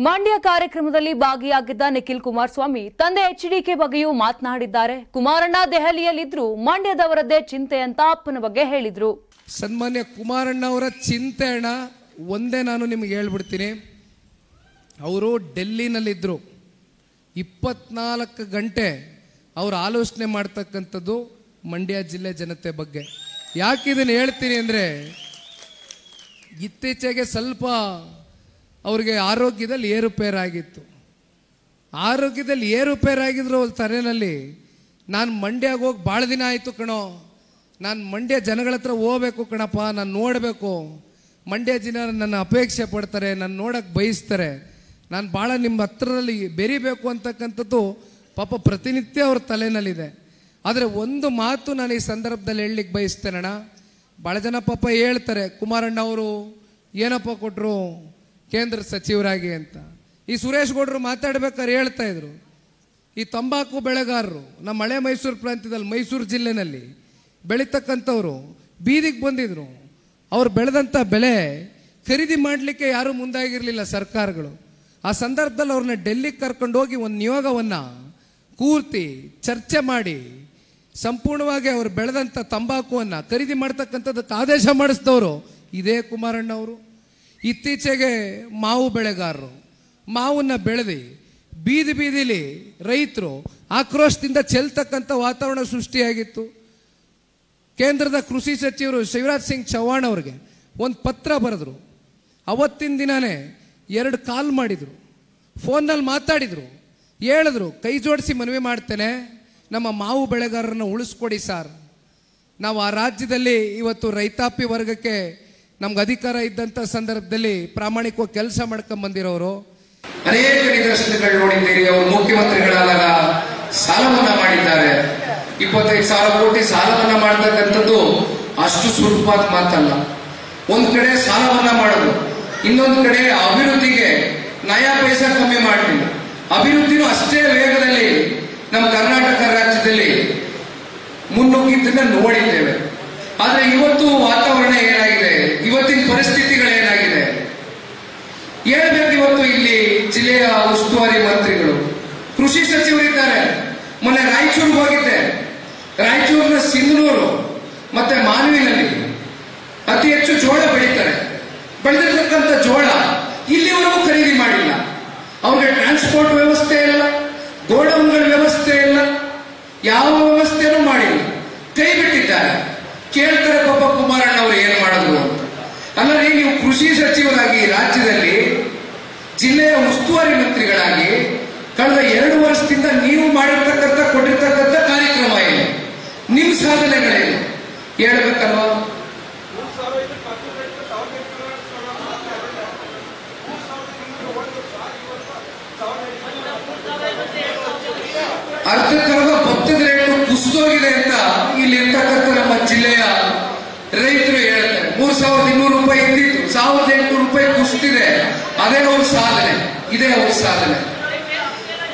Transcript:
ಮಂಡ್ಯ ಕಾರ್ಯಕ್ರಮದಲ್ಲಿ ಭಾಗಿಯಾಗಿದ್ದ ನಿಖಿಲ್ ಕುಮಾರಸ್ವಾಮಿ ತಂದೆ ಎಚ್ಡಿಕೆ ಬಗ್ಗೆಯೂ ಮಾತನಾಡಿದ್ದಾರೆ. ಕುಮಾರಣ್ಣ ದೆಹಲಿಯಲ್ಲಿದ್ರು ಮಂಡ್ಯದವರದ್ದೇ ಚಿಂತೆ ಅಂತ ಅಪ್ಪನ ಬಗ್ಗೆ ಹೇಳಿದ್ರು. ಸನ್ಮಾನ್ಯ ಕುಮಾರಣ್ಣ ಅವರ ಚಿಂತೆ ಅಣ್ಣ ಒಂದೇ ನಾನು ನಿಮಗೆ ಹೇಳ್ಬಿಡ್ತೀನಿ. ಅವರು ಡೆಲ್ಲಿನಲ್ಲಿದ್ದರು, 24 ಗಂಟೆ ಅವರು ಆಲೋಚನೆ ಮಾಡ್ತಕ್ಕಂಥದ್ದು ಮಂಡ್ಯ ಜಿಲ್ಲೆ ಜನತೆ ಬಗ್ಗೆ. ಯಾಕೆ ಇದನ್ನು ಹೇಳ್ತೀನಿ ಅಂದರೆ, ಇತ್ತೀಚೆಗೆ ಸ್ವಲ್ಪ ಅವ್ರಿಗೆ ಆರೋಗ್ಯದಲ್ಲಿ ಏರುಪೇರಾಗಿತ್ತು. ಆರೋಗ್ಯದಲ್ಲಿ ಏರುಪೇರಾಗಿದ್ರು ತಲೆನಲ್ಲಿ, ನಾನು ಮಂಡ್ಯಗೆ ಹೋಗಿ ಭಾಳ ದಿನ ಆಯಿತು ಕಣೋ, ನಾನು ಮಂಡ್ಯ ಜನಗಳ ಹತ್ರ ಹೋಗ್ಬೇಕು ಕಣಪ್ಪ, ನಾನು ನೋಡಬೇಕು, ಮಂಡ್ಯ ಜನ ನನ್ನ ಅಪೇಕ್ಷೆ ಪಡ್ತಾರೆ, ನಾನು ನೋಡೋಕ್ಕೆ ಬಯಸ್ತಾರೆ, ನಾನು ಭಾಳ ನಿಮ್ಮ ಹತ್ರದಲ್ಲಿ ಬೆರಿಬೇಕು ಅಂತಕ್ಕಂಥದ್ದು ಪಾಪ ಪ್ರತಿನಿತ್ಯ ಅವ್ರ ತಲೆನಲ್ಲಿದೆ. ಆದರೆ ಒಂದು ಮಾತು ನಾನು ಈ ಸಂದರ್ಭದಲ್ಲಿ ಹೇಳಲಿಕ್ಕೆ ಬಯಸ್ತೇನಣ್ಣ. ಭಾಳ ಜನ ಪಾಪ ಹೇಳ್ತಾರೆ, ಕುಮಾರಣ್ಣ ಅವರು ಏನಪ್ಪ ಕೊಟ್ಟರು ಕೇಂದ್ರ ಸಚಿವರಾಗಿ ಅಂತ. ಈ ಸುರೇಶ್ ಗೌಡರು ಮಾತಾಡ್ಬೇಕಾದ್ರೆ ಹೇಳ್ತಾ ಇದ್ರು, ಈ ತಂಬಾಕು ಬೆಳೆಗಾರರು ನಮ್ಮ ಹಳೆ ಮೈಸೂರು ಪ್ರಾಂತ್ಯದಲ್ಲಿ ಮೈಸೂರು ಜಿಲ್ಲೆನಲ್ಲಿ ಬೆಳೀತಕ್ಕಂಥವ್ರು ಬೀದಿಗೆ ಬಂದಿದ್ರು. ಅವ್ರು ಬೆಳೆದಂಥ ಬೆಳೆ ಖರೀದಿ ಮಾಡಲಿಕ್ಕೆ ಯಾರೂ ಮುಂದಾಗಿರಲಿಲ್ಲ ಸರ್ಕಾರಗಳು. ಆ ಸಂದರ್ಭದಲ್ಲಿ ಅವ್ರನ್ನ ಡೆಲ್ಲಿಗೆ ಕರ್ಕೊಂಡು ಹೋಗಿ ಒಂದು ನಿಯೋಗವನ್ನು ಕೂರ್ತಿ ಚರ್ಚೆ ಮಾಡಿ ಸಂಪೂರ್ಣವಾಗಿ ಅವರು ಬೆಳೆದಂಥ ತಂಬಾಕುವನ್ನು ಖರೀದಿ ಮಾಡ್ತಕ್ಕಂಥದ್ದಕ್ಕೆ ಆದೇಶ ಮಾಡಿಸಿದವರು ಇದೇ ಕುಮಾರಣ್ಣ ಅವರು. ಇತ್ತೀಚೆಗೆ ಮಾವು ಬೆಳೆಗಾರರು ಮಾವನ್ನು ಬೆಳೆದು ಬೀದಿ ಬೀದಿಲಿ ರೈತರು ಆಕ್ರೋಶದಿಂದ ಚೆಲ್ತಕ್ಕಂಥ ವಾತಾವರಣ ಸೃಷ್ಟಿಯಾಗಿತ್ತು. ಕೇಂದ್ರದ ಕೃಷಿ ಸಚಿವರು ಶಿವರಾಜ್ ಸಿಂಗ್ ಚೌಹಾಣ್ ಅವ್ರಿಗೆ ಒಂದು ಪತ್ರ ಬರೆದ್ರು. ಅವತ್ತಿನ ದಿನವೇ 2 ಕಾಲ್ ಮಾಡಿದರು, ಫೋನ್ನಲ್ಲಿ ಮಾತಾಡಿದರು, ಹೇಳಿದ್ರು, ಕೈ ಜೋಡಿಸಿ ಮನವಿ ಮಾಡ್ತೇನೆ, ನಮ್ಮ ಮಾವು ಬೆಳೆಗಾರರನ್ನ ಉಳಿಸ್ಕೊಡಿ ಸರ್. ನಾವು ಆ ರಾಜ್ಯದಲ್ಲಿ ಇವತ್ತು ರೈತಾಪಿ ವರ್ಗಕ್ಕೆ ನಮ್ಗೆ ಅಧಿಕಾರ ಇದ್ದಂಥ ಸಂದರ್ಭದಲ್ಲಿ ಪ್ರಾಮಾಣಿಕವಾಗಿ ಕೆಲಸ ಮಾಡ್ಕೊಂಡು ಬಂದಿರೋರು. ಅನೇಕ ನಿದರ್ಶನಗಳು ನೋಡಿದ್ದೀರಿ. ಅವರು ಮುಖ್ಯಮಂತ್ರಿಗಳಾದಾಗ ಸಾಲ ಮನ್ನಾ ಮಾಡಿದ್ದಾರೆ. 25,000 ಕೋಟಿ ಸಾಲ ಮನ್ನಾ ಮಾಡ್ತಕ್ಕಂಥದ್ದು ಅಷ್ಟು ಸುಲಭವಾದ ಮಾತಲ್ಲ. ಒಂದು ಕಡೆ ಸಾಲ ಮನ್ನಾ ಮಾಡೋದು, ಇನ್ನೊಂದು ಕಡೆ ಅಭಿವೃದ್ಧಿಗೆ ನಯಾ ಪೈಸಾ ಕಮ್ಮಿ ಮಾಡಲಿಲ್ಲ. ಅಭಿವೃದ್ಧಿನೂ ಅಷ್ಟೇ ವೇಗದಲ್ಲಿ ನಮ್ಮ ಕರ್ನಾಟಕ ರಾಜ್ಯದಲ್ಲಿ ಮುನ್ನುಗ್ಗಿದ್ದನ್ನ ನೋಡಿದ್ದೇವೆ. ಆದರೆ ಇವತ್ತು ವಾತಾವರಣ ಏನಾಗಿದೆ, ಇವತ್ತಿನ ಪರಿಸ್ಥಿತಿಗಳೇನಾಗಿದೆ ಹೇಳ್ಬೇಕು. ಇವತ್ತು ಇಲ್ಲಿ ಜಿಲ್ಲೆಯ ಉಸ್ತುವಾರಿ ಮಂತ್ರಿಗಳು, ಕೃಷಿ ಸಚಿವರಿದ್ದಾರೆ. ಮೊನ್ನೆ ರಾಯಚೂರಿಗೆ ಹೋಗಿದ್ದೆ. ರಾಯಚೂರಿನ ಸಿಂಧನೂರು ಮತ್ತೆ ಮಾನವಿನಲ್ಲಿ ಅತಿ ಹೆಚ್ಚು ಜೋಳ ಬೆಳೀತಾರೆ. ಬೆಳೆದಿರ್ತಕ್ಕಂಥ ಜೋಳ ಇಲ್ಲಿವರೆಗೂ ಖರೀದಿ ಮಾಡಿಲ್ಲ. ಅವ್ರಿಗೆ ಟ್ರಾನ್ಸ್ಪೋರ್ಟ್ ವ್ಯವಸ್ಥೆ ಇಲ್ಲ, ಗೋಡೌನ್ಗಳ ವ್ಯವಸ್ಥೆ ಇಲ್ಲ, ಯಾವ ವ್ಯವಸ್ಥೆನೂ ಮಾಡಿಲ್ಲ, ಕೈ ಬಿಟ್ಟಿದ್ದಾರೆ. ಕೇಳ್ತಾರೆ ಪಾಪ ಕುಮಾರಣ್ಣ ಅವರು ಏನು ಮಾಡಿದ್ರು ಅಂತ. ಅಲ್ಲದೆ ನೀವು ಕೃಷಿ ಸಚಿವರಾಗಿ ರಾಜ್ಯದಲ್ಲಿ ಜಿಲ್ಲೆಯ ಉಸ್ತುವಾರಿ ಮಂತ್ರಿಗಳಾಗಿ ಕಳೆದ 2 ವರ್ಷದಿಂದ ನೀವು ಮಾಡಿರ್ತಕ್ಕಂಥ ಕೊಟ್ಟಿರ್ತಕ್ಕಂಥ ಕಾರ್ಯಕ್ರಮ ಏನು, ನಿಮ್ಮ ಸಾಧನೆಗಳೇನು ಹೇಳ್ಬೇಕಲ್ವ? ಅರ್ಧಕ್ಕರ್ಧ ಭತ್ತದ ರೇಟು ಕುಸಿದೋಗಿದೆ ಅಂತ ಇಲ್ಲಿ ಇರ್ತಕ್ಕಂಥ ನಮ್ಮ ಜಿಲ್ಲೆಯ ರೈತರು ಹೇಳ್ತಾರೆ. 3,200 ರೂಪಾಯಿ ಇದ್ದಿತ್ತು, 1,800 ರೂಪಾಯಿ ಕುಸಿದಿದೆ. ಅದೇ ಅವ್ರ ಸಾಧನೆ, ಇದೇ ಅವ್ರ ಸಾಧನೆ.